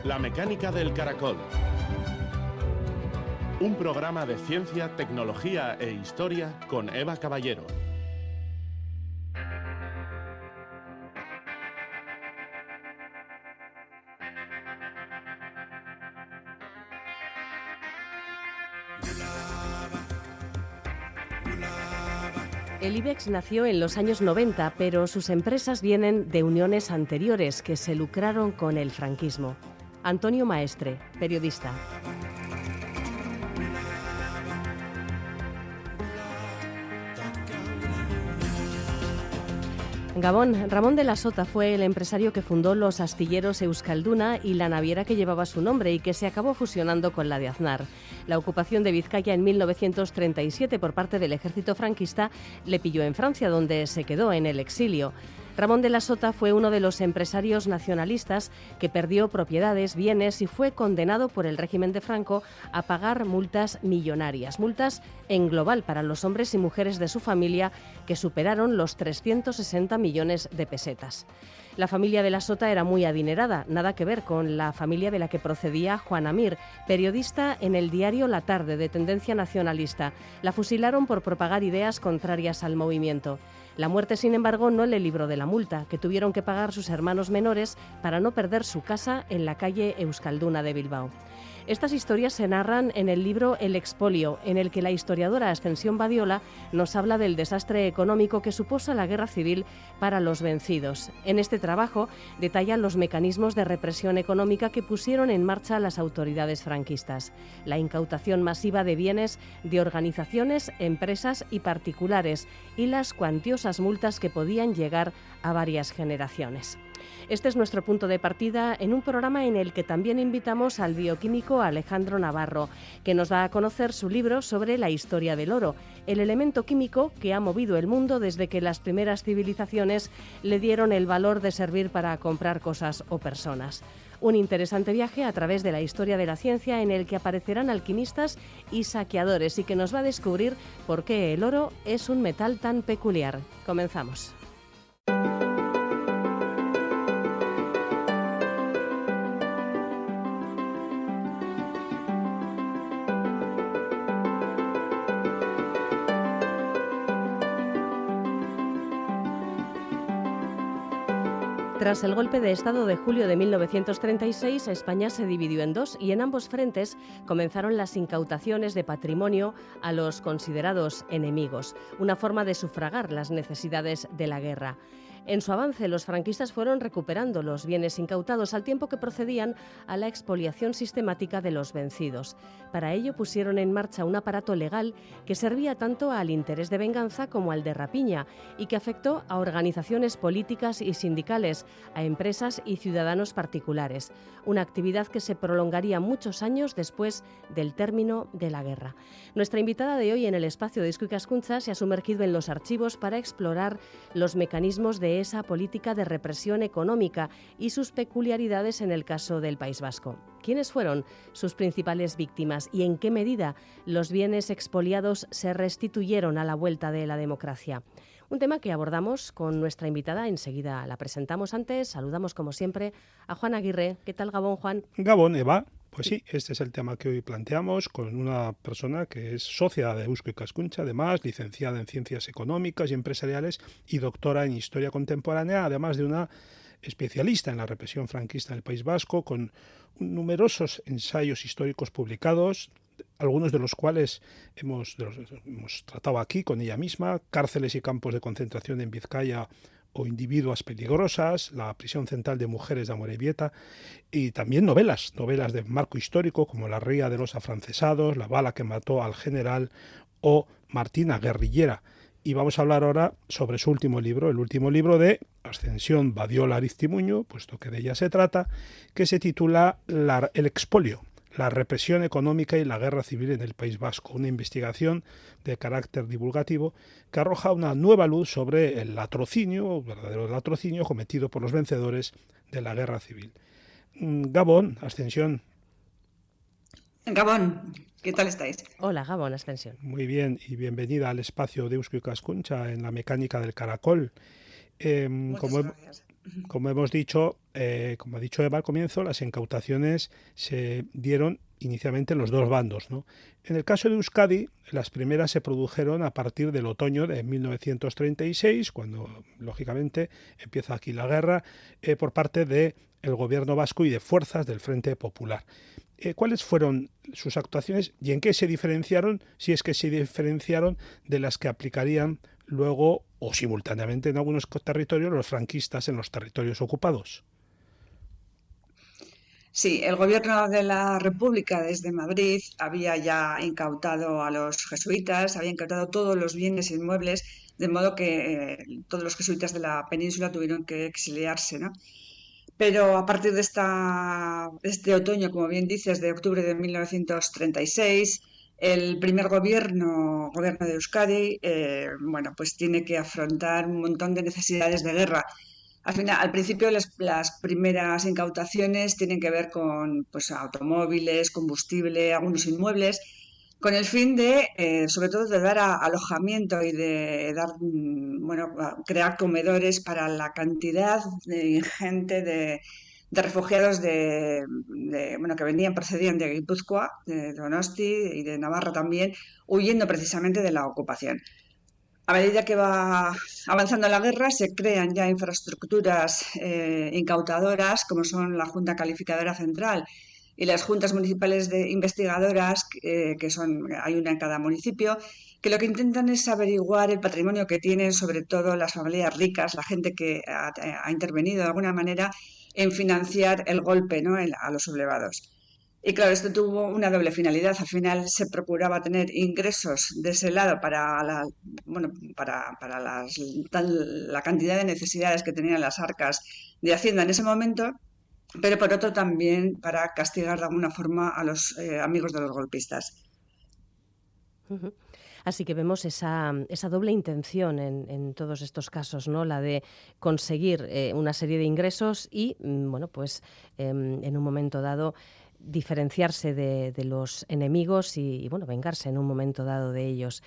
La mecánica del caracol. Un programa de ciencia, tecnología e historia con Eva Caballero. El IBEX nació en los años 90, pero sus empresas vienen de uniones anteriores que se lucraron con el franquismo. Antonio Maestre, periodista. Gabón, Ramón de la Sota fue el empresario que fundó los astilleros Euskalduna y la naviera que llevaba su nombre y que se acabó fusionando con la de Aznar. La ocupación de Vizcaya en 1937 por parte del ejército franquista le pilló en Francia, donde se quedó en el exilio. Ramón de la Sota fue uno de los empresarios nacionalistas que perdió propiedades, bienes y fue condenado por el régimen de Franco a pagar multas millonarias, multas en global para los hombres y mujeres de su familia que superaron los 360 millones de pesetas. La familia de la Sota era muy adinerada, nada que ver con la familia de la que procedía Juana Mir, periodista en el diario La Tarde, de tendencia nacionalista. La fusilaron por propagar ideas contrarias al movimiento. La muerte, sin embargo, no le libró de la multa, que tuvieron que pagar sus hermanos menores para no perder su casa en la calle Euskalduna de Bilbao. Estas historias se narran en el libro El expolio, en el que la historiadora Ascensión Badiola nos habla del desastre económico que supuso la guerra civil para los vencidos. En este trabajo detallan los mecanismos de represión económica que pusieron en marcha las autoridades franquistas. La incautación masiva de bienes de organizaciones, empresas y particulares y las cuantiosas multas que podían llegar a varias generaciones. Este es nuestro punto de partida en un programa en el que también invitamos al bioquímico Alejandro Navarro, que nos da a conocer su libro sobre la historia del oro, el elemento químico que ha movido el mundo desde que las primeras civilizaciones le dieron el valor de servir para comprar cosas o personas. Un interesante viaje a través de la historia de la ciencia en el que aparecerán alquimistas y saqueadores y que nos va a descubrir por qué el oro es un metal tan peculiar. Comenzamos. Tras el golpe de Estado de julio de 1936, España se dividió en dos y en ambos frentes comenzaron las incautaciones de patrimonio a los considerados enemigos, una forma de sufragar las necesidades de la guerra. En su avance, los franquistas fueron recuperando los bienes incautados al tiempo que procedían a la expoliación sistemática de los vencidos. Para ello pusieron en marcha un aparato legal que servía tanto al interés de venganza como al de rapiña y que afectó a organizaciones políticas y sindicales, a empresas y ciudadanos particulares. Una actividad que se prolongaría muchos años después del término de la guerra. Nuestra invitada de hoy en el espacio de Eusko Ikaskuntza se ha sumergido en los archivos para explorar los mecanismos de esa política de represión económica y sus peculiaridades en el caso del País Vasco. ¿Quiénes fueron sus principales víctimas y en qué medida los bienes expoliados se restituyeron a la vuelta de la democracia? Un tema que abordamos con nuestra invitada, enseguida la presentamos. Antes, saludamos como siempre a Juan Aguirre. ¿Qué tal, Gabón, Juan? Gabón, Eva. Pues sí, este es el tema que hoy planteamos con una persona que es socia de Eusko Ikaskuntza, además, licenciada en Ciencias Económicas y Empresariales y doctora en Historia Contemporánea, además de una especialista en la represión franquista en el País Vasco, con numerosos ensayos históricos publicados, algunos de los cuales hemos tratado aquí con ella misma: Cárceles y campos de concentración en Vizcaya o Individuas peligrosas, La prisión central de mujeres de Amorebieta, y también novelas de marco histórico como La ría de los afrancesados, La bala que mató al general o Martina guerrillera. Y vamos a hablar ahora sobre su último libro, el último libro de Ascensión Badiola Aristimuño, puesto que de ella se trata, que se titula El expolio, la represión económica y la guerra civil en el País Vasco, una investigación de carácter divulgativo que arroja una nueva luz sobre el latrocinio, verdadero latrocinio, cometido por los vencedores de la guerra civil. Gabón, Ascensión. Gabón, ¿qué tal estáis? Hola, Gabón, Ascensión. Muy bien, y bienvenida al espacio de Eusko Ikaskuntza en la mecánica del caracol. Muchas gracias. Como hemos dicho, como ha dicho Eva al comienzo, las incautaciones se dieron inicialmente en los dos bandos, ¿no? En el caso de Euskadi, las primeras se produjeron a partir del otoño de 1936, cuando lógicamente empieza aquí la guerra, por parte del gobierno vasco y de fuerzas del Frente Popular. ¿Cuáles fueron sus actuaciones y en qué se diferenciaron, si es que se diferenciaron, de las que aplicarían luego o simultáneamente en algunos territorios los franquistas en los territorios ocupados? Sí, el gobierno de la República desde Madrid había ya incautado a los jesuitas, había incautado todos los bienes inmuebles, de modo que todos los jesuitas de la península tuvieron que exiliarse, ¿no? Pero a partir de este otoño, como bien dices, de octubre de 1936, el primer gobierno de Euskadi, bueno, pues tiene que afrontar un montón de necesidades de guerra. Al principio las primeras incautaciones tienen que ver con pues, automóviles, combustible, algunos inmuebles, con el fin de, sobre todo, de dar alojamiento y de dar, bueno, crear comedores para la cantidad ingente de refugiados bueno, que procedían de Guipúzcoa, de Donosti y de Navarra también, huyendo precisamente de la ocupación. A medida que va avanzando la guerra, se crean ya infraestructuras incautadoras, como son la Junta Calificadora Central y las juntas municipales de investigadoras, hay una en cada municipio, que lo que intentan es averiguar el patrimonio que tienen, sobre todo las familias ricas, la gente que ha intervenido de alguna manera en financiar el golpe, ¿no?, a los sublevados. Y claro, esto tuvo una doble finalidad. Al final se procuraba tener ingresos de ese lado para la cantidad de necesidades que tenían las arcas de Hacienda en ese momento, pero por otro también para castigar de alguna forma a los amigos de los golpistas. Uh-huh. Así que vemos esa doble intención en todos estos casos, ¿no? La de conseguir una serie de ingresos y, bueno, pues en un momento dado diferenciarse de los enemigos y, bueno, vengarse en un momento dado de ellos.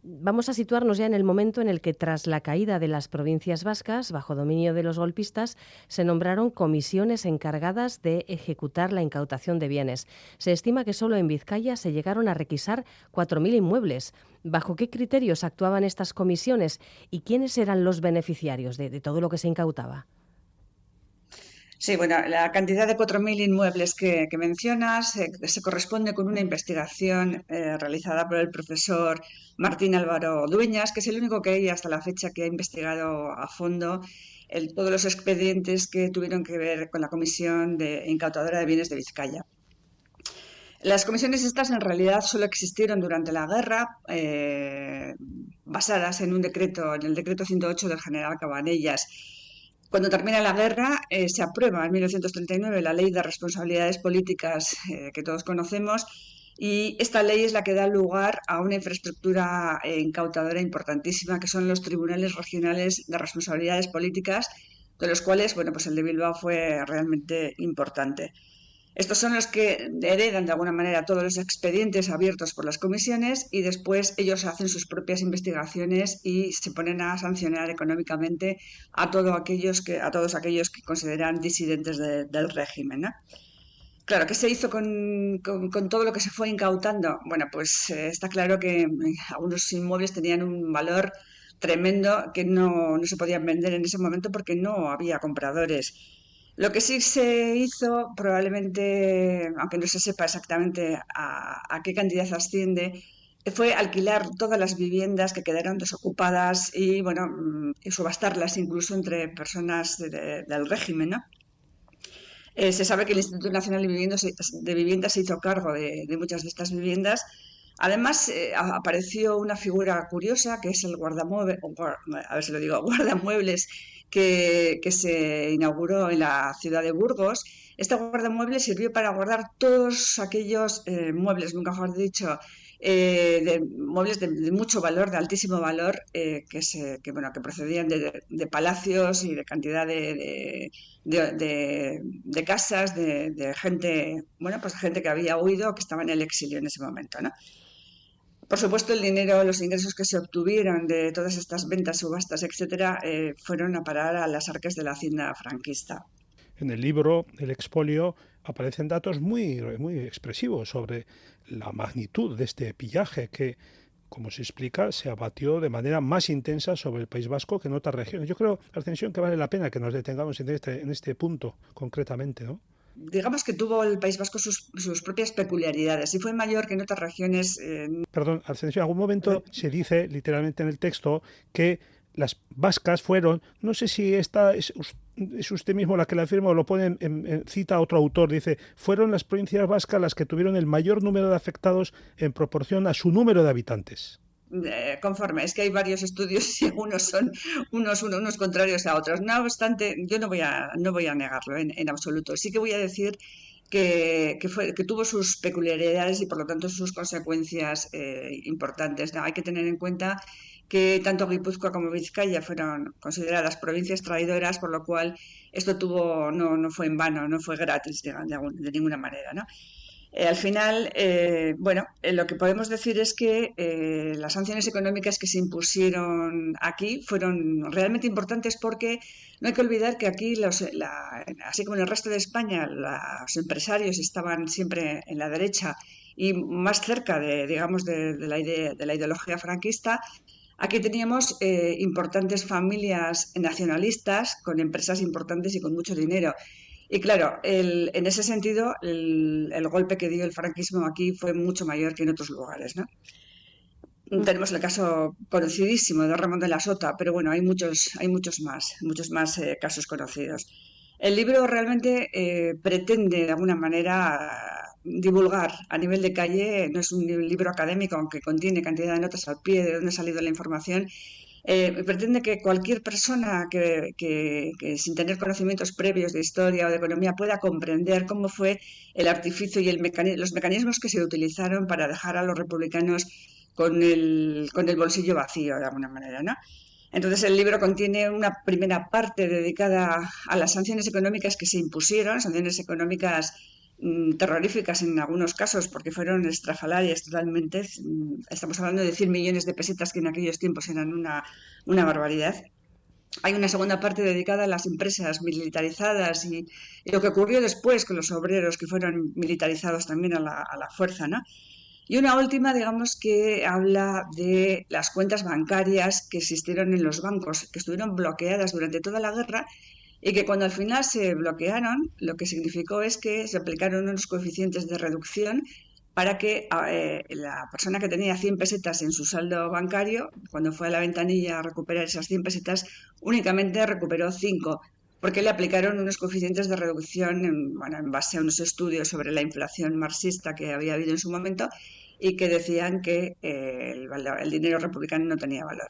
Vamos a situarnos ya en el momento en el que, tras la caída de las provincias vascas, bajo dominio de los golpistas, se nombraron comisiones encargadas de ejecutar la incautación de bienes. Se estima que solo en Vizcaya se llegaron a requisar 4.000 inmuebles. ¿Bajo qué criterios actuaban estas comisiones y quiénes eran los beneficiarios de todo lo que se incautaba? Sí, bueno, la cantidad de 4.000 inmuebles que mencionas se corresponde con una investigación realizada por el profesor Martín Álvaro Dueñas, que es el único que hay hasta la fecha que ha investigado a fondo todos los expedientes que tuvieron que ver con la Comisión Incautadora de Bienes de Vizcaya. Las comisiones estas en realidad solo existieron durante la guerra, basadas en el decreto 108 del general Cabanellas. Cuando termina la guerra, se aprueba en 1939 la Ley de Responsabilidades Políticas que todos conocemos, y esta ley es la que da lugar a una infraestructura incautadora importantísima, que son los tribunales regionales de responsabilidades políticas, de los cuales, bueno, pues el de Bilbao fue realmente importante. Estos son los que heredan de alguna manera todos los expedientes abiertos por las comisiones y después ellos hacen sus propias investigaciones y se ponen a sancionar económicamente a todos aquellos que consideran disidentes del régimen, ¿no? Claro, ¿qué se hizo con todo lo que se fue incautando? Bueno, pues está claro que algunos inmuebles tenían un valor tremendo que no se podían vender en ese momento porque no había compradores. Lo que sí se hizo, probablemente, aunque no se sepa exactamente a qué cantidad asciende, fue alquilar todas las viviendas que quedaron desocupadas y, bueno, y subastarlas incluso entre personas del régimen, ¿no? Se sabe que el Instituto Nacional de Vivienda se hizo cargo de muchas de estas viviendas. Además, apareció una figura curiosa que es el guardamuebles, que se inauguró en la ciudad de Burgos. Este guardamuebles sirvió para guardar todos aquellos muebles, nunca mejor dicho, muebles de mucho valor, de altísimo valor, que procedían de palacios y de cantidad de casas, de gente, bueno, pues gente que había huido o que estaba en el exilio en ese momento, ¿no? Por supuesto, el dinero, los ingresos que se obtuvieron de todas estas ventas, subastas, etcétera, fueron a parar a las arcas de la hacienda franquista. En el libro, el expolio, aparecen datos muy expresivos sobre la magnitud de este pillaje que, como se explica, se abatió de manera más intensa sobre el País Vasco que en otras regiones. Yo creo, Ascensión, que vale la pena que nos detengamos en este punto concretamente, ¿no? Digamos que tuvo el País Vasco sus propias peculiaridades y fue mayor que en otras regiones. Perdón, Ascensión, en algún momento se dice literalmente en el texto que las vascas fueron, no sé si esta es usted mismo la que la afirma o lo pone cita a otro autor, dice, fueron las provincias vascas las que tuvieron el mayor número de afectados en proporción a su número de habitantes. Conforme, es que hay varios estudios y unos son unos contrarios a otros. No obstante, yo no voy a negarlo en absoluto. Sí que voy a decir que tuvo sus peculiaridades y por lo tanto sus consecuencias importantes, ¿no? Hay que tener en cuenta que tanto Guipúzcoa como Vizcaya fueron consideradas provincias traidoras, por lo cual esto no fue en vano, no fue gratis de ninguna manera, ¿no? Al final, lo que podemos decir es que las sanciones económicas que se impusieron aquí fueron realmente importantes porque no hay que olvidar que aquí, así como en el resto de España, los empresarios estaban siempre en la derecha y más cerca digamos, de la ideología franquista. Aquí teníamos importantes familias nacionalistas con empresas importantes y con mucho dinero. Y claro, en ese sentido, el golpe que dio el franquismo aquí fue mucho mayor que en otros lugares, ¿no? Tenemos el caso conocidísimo de Ramón de la Sota, pero bueno, hay muchos más casos conocidos. El libro realmente pretende de alguna manera divulgar a nivel de calle, no es un libro académico, aunque contiene cantidad de notas al pie de dónde ha salido la información. Pretende que cualquier persona que sin tener conocimientos previos de historia o de economía pueda comprender cómo fue el artificio y los mecanismos que se utilizaron para dejar a los republicanos con el bolsillo vacío, de alguna manera, ¿no? Entonces el libro contiene una primera parte dedicada a las sanciones económicas que se impusieron, sanciones económicas terroríficas en algunos casos porque fueron estrafalarias totalmente. Estamos hablando de 100 millones de pesetas que en aquellos tiempos eran una barbaridad. Hay una segunda parte dedicada a las empresas militarizadas y lo que ocurrió después con los obreros que fueron militarizados también a la fuerza, ¿no? Y una última, digamos, que habla de las cuentas bancarias que existieron en los bancos, que estuvieron bloqueadas durante toda la guerra y que cuando al final se bloquearon, lo que significó es que se aplicaron unos coeficientes de reducción para que la persona que tenía 100 pesetas en su saldo bancario, cuando fue a la ventanilla a recuperar esas 100 pesetas, únicamente recuperó 5, porque le aplicaron unos coeficientes de reducción en base a unos estudios sobre la inflación marxista que había habido en su momento y que decían que el dinero republicano no tenía valor.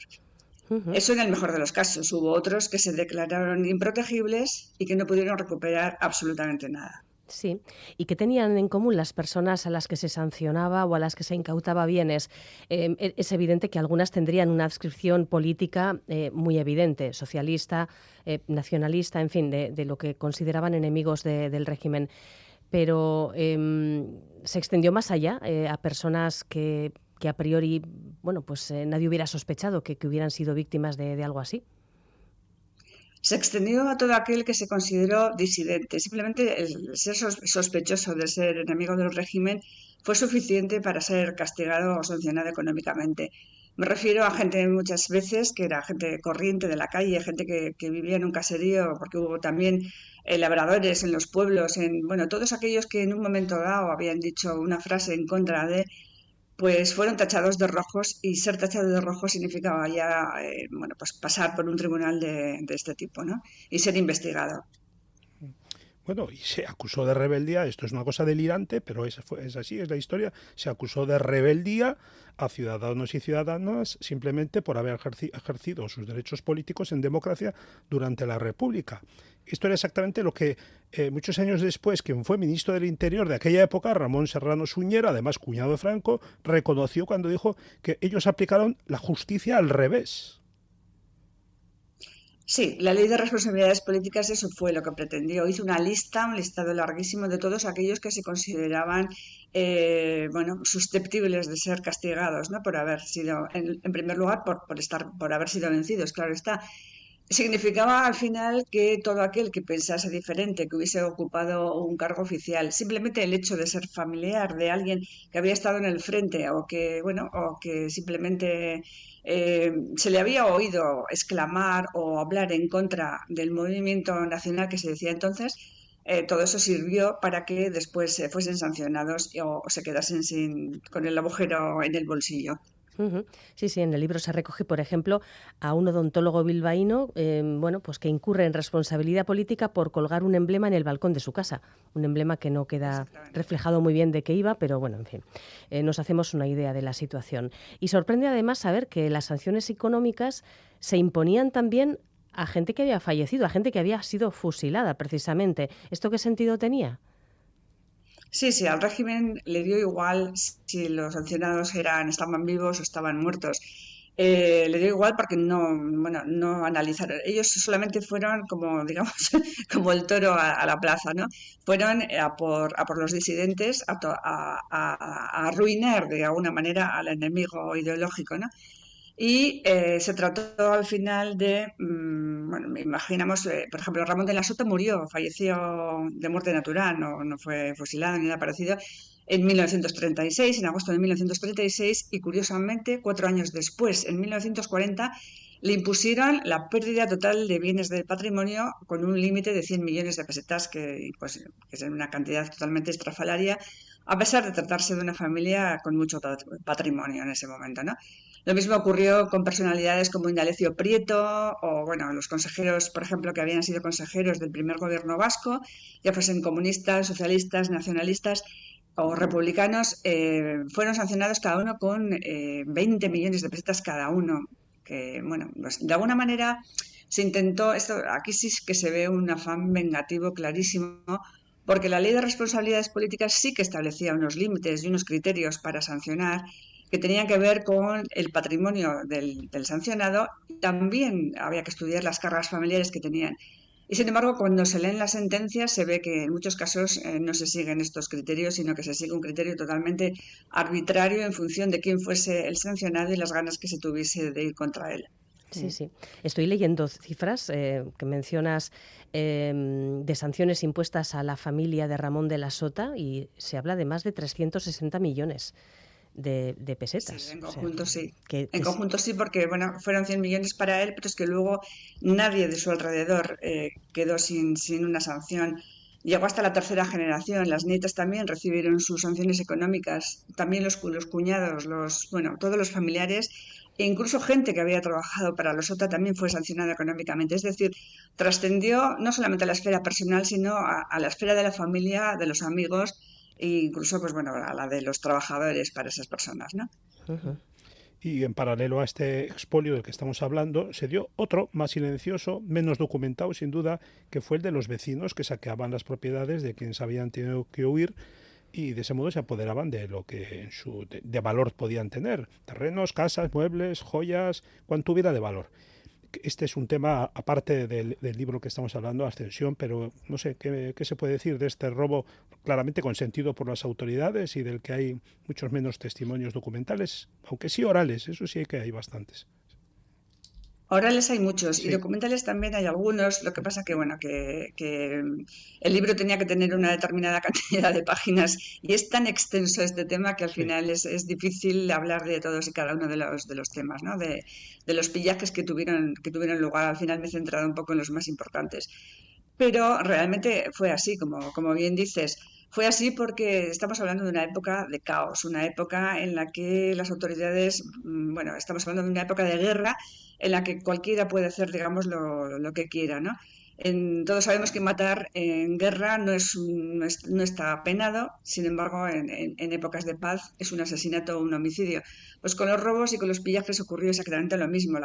Eso en el mejor de los casos. Hubo otros que se declararon improtegibles y que no pudieron recuperar absolutamente nada. Sí. ¿Y qué tenían en común las personas a las que se sancionaba o a las que se incautaba bienes? Es evidente que algunas tendrían una adscripción política muy evidente, socialista, nacionalista, en fin, de lo que consideraban enemigos del régimen. Pero se extendió más allá a personas que a priori, nadie hubiera sospechado que hubieran sido víctimas de algo así. Se extendió a todo aquel que se consideró disidente. Simplemente el ser sospechoso de ser enemigo del régimen fue suficiente para ser castigado o sancionado económicamente. Me refiero a gente muchas veces que era gente corriente de la calle, gente que vivía en un caserío, porque hubo también labradores en los pueblos, todos aquellos que en un momento dado habían dicho una frase en contra de, pues fueron tachados de rojos, y ser tachado de rojo significaba ya pasar por un tribunal de este tipo, ¿no? Y ser investigado. Bueno, y se acusó de rebeldía, esto es una cosa delirante, pero es así, es la historia, se acusó de rebeldía a ciudadanos y ciudadanas simplemente por haber ejercido sus derechos políticos en democracia durante la República. Esto era exactamente lo que muchos años después, quien fue ministro del Interior de aquella época, Ramón Serrano Suñer, además cuñado de Franco, reconoció cuando dijo que ellos aplicaron la justicia al revés. Sí, la ley de responsabilidades políticas eso fue lo que pretendió. Hizo una lista, un listado larguísimo de todos aquellos que se consideraban bueno, susceptibles de ser castigados, ¿no? Por haber sido, en primer lugar, por haber sido vencidos, claro está. Significaba al final que todo aquel que pensase diferente, que hubiese ocupado un cargo oficial, simplemente el hecho de ser familiar de alguien que había estado en el frente o que, bueno, o que simplemente se le había oído exclamar o hablar en contra del movimiento nacional que se decía entonces, todo eso sirvió para que después fuesen sancionados o se quedasen con el agujero en el bolsillo. Ujú. Sí, sí, en el libro se recoge, por ejemplo, a un odontólogo bilbaíno, bueno, pues que incurre en responsabilidad política por colgar un emblema en el balcón de su casa. Un emblema que no queda Exactamente. reflejado muy bien de qué iba, pero bueno, en fin, nos hacemos una idea de la situación. Y sorprende además saber que las sanciones económicas se imponían también a gente que había fallecido, a gente que había sido fusilada, precisamente. ¿Esto qué sentido tenía? Sí, sí, al régimen le dio igual si los sancionados estaban vivos o estaban muertos. Le dio igual porque bueno, no analizaron. Ellos solamente fueron como, digamos, como el toro a la plaza, ¿no? Fueron a por los disidentes, a arruinar de alguna manera al enemigo ideológico, ¿no? Y se trató al final bueno, imaginamos, por ejemplo, Ramón de la Sota murió, falleció de muerte natural, no fue fusilado ni nada parecido, en 1936, en agosto de 1936, y curiosamente, 4 años después, en 1940, le impusieron la pérdida total de bienes del patrimonio con un límite de 100 millones de pesetas, pues, que es una cantidad totalmente estrafalaria, a pesar de tratarse de una familia con mucho patrimonio en ese momento, ¿no? Lo mismo ocurrió con personalidades como Indalecio Prieto o, bueno, los consejeros, por ejemplo, que habían sido consejeros del primer gobierno vasco, ya fuesen comunistas, socialistas, nacionalistas o republicanos, fueron sancionados cada uno con 20 millones de pesetas cada uno. Que, bueno, pues, de alguna manera se intentó, aquí sí que se ve un afán vengativo clarísimo, porque la ley de responsabilidades políticas sí que establecía unos límites y unos criterios para sancionar que tenían que ver con el patrimonio del sancionado. También había que estudiar las cargas familiares que tenían. Y sin embargo, cuando se leen las sentencias, se ve que en muchos casos no se siguen estos criterios, sino que se sigue un criterio totalmente arbitrario en función de quién fuese el sancionado y las ganas que se tuviese de ir contra él. Sí, sí. Estoy leyendo cifras que mencionas de sanciones impuestas a la familia de Ramón de la Sota y se habla de más de 360 millones de Sí, pesetas. en O sea, conjunto sí. que En conjunto sí, porque bueno, fueron 100 millones para él, pero es que luego nadie de su alrededor quedó sin una sanción. Llegó hasta la tercera generación. Las nietas también recibieron sus sanciones económicas. También los cuñados, bueno, todos los familiares, e incluso gente que había trabajado para los OTA también fue sancionada económicamente. Es decir, trascendió no solamente a la esfera personal, sino a la esfera de la familia, de los amigos e incluso, pues bueno, a la de los trabajadores para esas personas, ¿no? ujú. Y en paralelo a este expolio del que estamos hablando, se dio otro más silencioso, menos documentado sin duda, que fue el de los vecinos que saqueaban las propiedades de quienes habían tenido que huir y de ese modo se apoderaban de lo que de valor podían tener: terrenos, casas, muebles, joyas, cuanto hubiera de valor. Este es un tema aparte del libro que estamos hablando, Ascensión, pero no sé, ¿qué se puede decir de este robo claramente consentido por las autoridades y del que hay muchos menos testimonios documentales, aunque sí orales? Eso sí que hay bastantes. Orales hay muchos y Sí, documentales también hay algunos. Lo que pasa que, bueno, que el libro tenía que tener una determinada cantidad de páginas y es tan extenso este tema que al sí. final es difícil hablar de todos y cada uno de los temas, ¿no? De los pillajes que tuvieron lugar. Al final me he centrado un poco en los más importantes. Pero realmente fue así, como bien dices. Fue así porque estamos hablando de una época de caos, una época en la que las autoridades, bueno, estamos hablando de una época de guerra en la que cualquiera puede hacer, digamos, lo que quiera, ¿no? Todos sabemos que matar en guerra no está penado, sin embargo, en épocas de paz es un asesinato o un homicidio. Pues con los robos y con los pillajes ocurrió exactamente lo mismo.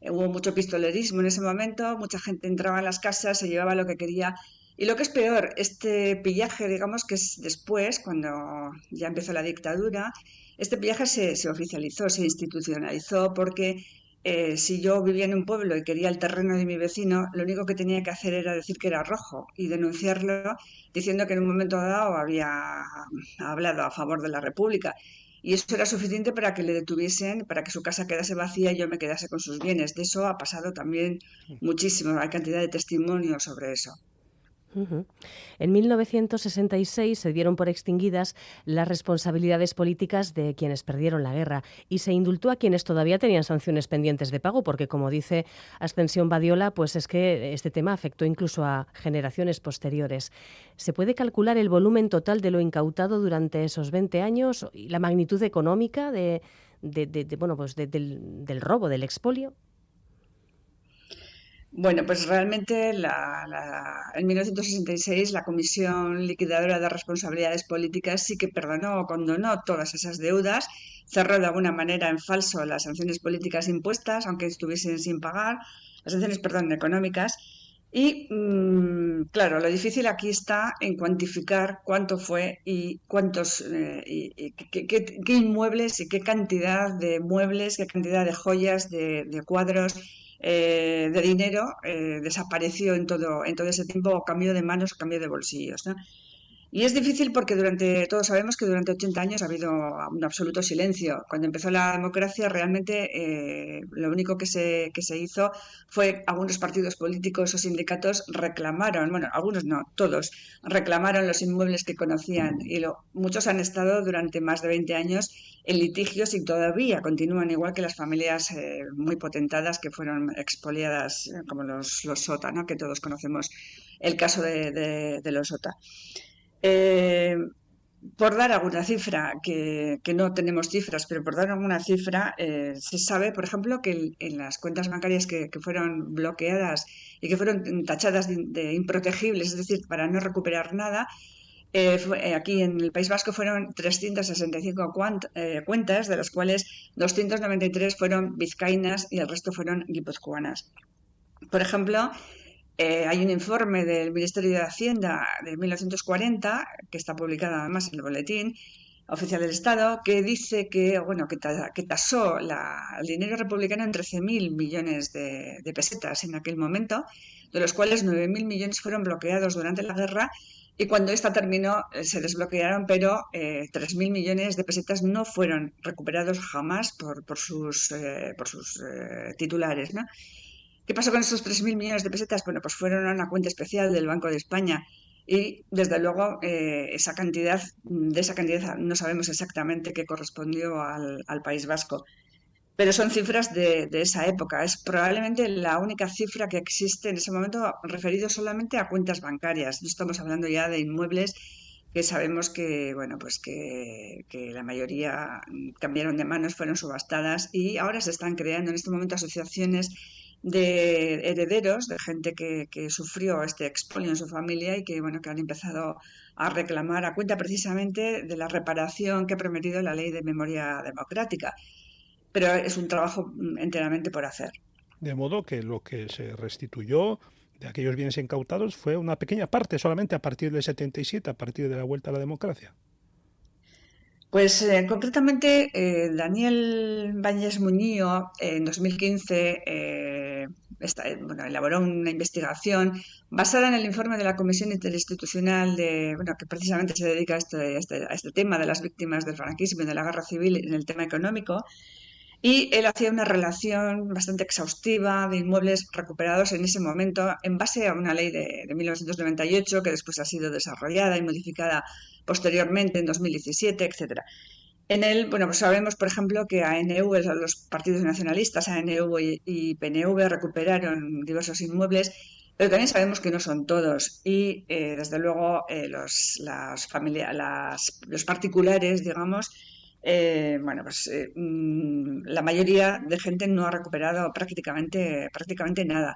Hubo mucho pistolerismo en ese momento, mucha gente entraba en las casas, se llevaba lo que quería. Y lo que es peor, este pillaje, digamos que es después, cuando ya empezó la dictadura, este pillaje se oficializó, se institucionalizó, porque si yo vivía en un pueblo y quería el terreno de mi vecino, lo único que tenía que hacer era decir que era rojo y denunciarlo diciendo que en un momento dado había hablado a favor de la República. Y eso era suficiente para que le detuviesen, para que su casa quedase vacía y yo me quedase con sus bienes. De eso ha pasado también muchísimo. Hay cantidad de testimonios sobre eso. Ujú. En 1966 se dieron por extinguidas las responsabilidades políticas de quienes perdieron la guerra y se indultó a quienes todavía tenían sanciones pendientes de pago, porque, como dice Ascensión Badiola, pues es que este tema afectó incluso a generaciones posteriores. ¿Se puede calcular el volumen total de lo incautado durante esos 20 años y la magnitud económica del robo, del expolio? Bueno, pues realmente en 1966 la Comisión Liquidadora de Responsabilidades Políticas sí que perdonó o condonó todas esas deudas, cerró de alguna manera en falso las sanciones políticas impuestas, aunque estuviesen sin pagar, las sanciones, perdón, económicas. Y claro, lo difícil aquí está en cuantificar cuánto fue y cuántos y qué inmuebles y qué cantidad de muebles, qué cantidad de joyas, de cuadros, de dinero desapareció en todo ese tiempo, o cambio de manos o cambio de bolsillos, ¿no? Y es difícil porque todos sabemos que durante 80 años ha habido un absoluto silencio. Cuando empezó la democracia, realmente lo único que se hizo fue algunos partidos políticos o sindicatos reclamaron, bueno, algunos no, todos, reclamaron los inmuebles que conocían y muchos han estado durante más de 20 años en litigios y todavía continúan, igual que las familias muy potentadas que fueron expoliadas, como los Sota, ¿no? Que todos conocemos el caso de los Sota. Eh, por dar alguna cifra, que no tenemos cifras, pero por dar alguna cifra, se sabe, por ejemplo, que en las cuentas bancarias que fueron bloqueadas y que fueron tachadas de improtegibles, es decir, para no recuperar nada, aquí en el País Vasco fueron 365 cuentas, de las cuales 293 fueron vizcaínas y el resto fueron guipuzcoanas. Por ejemplo, hay un informe del Ministerio de Hacienda de 1940, que está publicado además en el Boletín Oficial del Estado, que dice que, bueno, que tasó el dinero republicano en 13.000 millones de pesetas en aquel momento, de los cuales 9.000 millones fueron bloqueados durante la guerra y cuando esta terminó se desbloquearon, pero 3.000 millones de pesetas no fueron recuperados jamás por sus titulares, ¿no? ¿Qué pasó con esos 3.000 millones de pesetas? Bueno, pues fueron a una cuenta especial del Banco de España y, desde luego, de esa cantidad no sabemos exactamente qué correspondió al País Vasco, pero son cifras de esa época. Es probablemente la única cifra que existe en ese momento referido solamente a cuentas bancarias. No estamos hablando ya de inmuebles que sabemos que, bueno, pues que la mayoría cambiaron de manos, fueron subastadas y ahora se están creando en este momento asociaciones de herederos, de gente que sufrió este expolio en su familia y que, bueno, que han empezado a reclamar a cuenta precisamente de la reparación que ha prometido la Ley de Memoria Democrática. Pero es un trabajo enteramente por hacer. De modo que lo que se restituyó de aquellos bienes incautados fue una pequeña parte solamente a partir del 77, a partir de la vuelta a la democracia. Pues concretamente Daniel Bañez Muñío en 2015 elaboró una investigación basada en el informe de la Comisión Interinstitucional que precisamente se dedica a este tema de las víctimas del franquismo y de la guerra civil en el tema económico. Y él hacía una relación bastante exhaustiva de inmuebles recuperados en ese momento en base a una ley de 1998 que después ha sido desarrollada y modificada posteriormente en 2017, etcétera. En él, bueno, pues sabemos, por ejemplo, que ANV, los partidos nacionalistas, ANV y PNV, recuperaron diversos inmuebles, pero también sabemos que no son todos. Y, desde luego, los particulares, digamos, la mayoría de gente no ha recuperado prácticamente nada.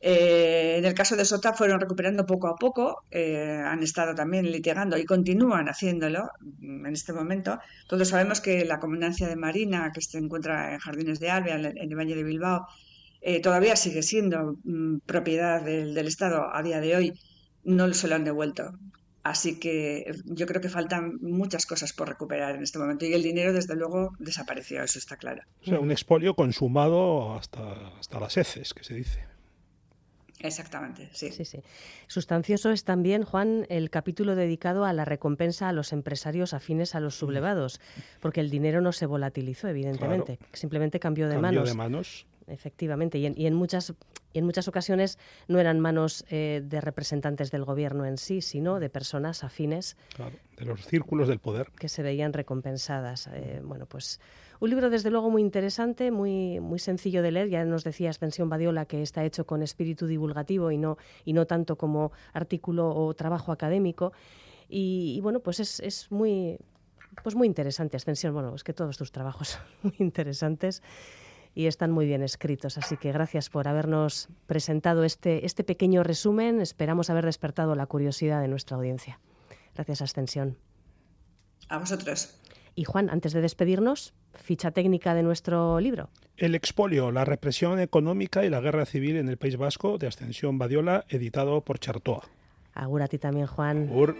En el caso de Sota fueron recuperando poco a poco, han estado también litigando y continúan haciéndolo en este momento. Todos sabemos que la Comandancia de Marina, que se encuentra en Jardines de Albia, en el Valle de Bilbao, todavía sigue siendo propiedad del Estado a día de hoy. No se lo han devuelto. Así que yo creo que faltan muchas cosas por recuperar en este momento y el dinero, desde luego, desapareció, eso está claro. O sea, un expolio consumado hasta las heces, que se dice. Exactamente, sí. Sí, sí. Sustancioso es también, Juan, el capítulo dedicado a la recompensa a los empresarios afines a los sublevados, porque el dinero no se volatilizó, evidentemente, simplemente cambió de manos. Efectivamente, y en muchas ocasiones no eran manos de representantes del gobierno en sí, sino de personas afines. Claro, de los círculos del poder. Que se veían recompensadas. Bueno, pues un libro desde luego muy interesante, muy, muy sencillo de leer. Ya nos decía Ascensión Badiola que está hecho con espíritu divulgativo y no tanto como artículo o trabajo académico. Y bueno, pues es muy, pues muy interesante, Ascensión. Bueno, es que todos tus trabajos son muy interesantes y están muy bien escritos. Así que gracias por habernos presentado este pequeño resumen. Esperamos haber despertado la curiosidad de nuestra audiencia. Gracias, Ascensión. A vosotros. Y Juan, antes de despedirnos, ficha técnica de nuestro libro. El expolio, la represión económica y la guerra civil en el País Vasco, de Ascensión Badiola, editado por Chartoa. Agur a ti también, Juan. Agur.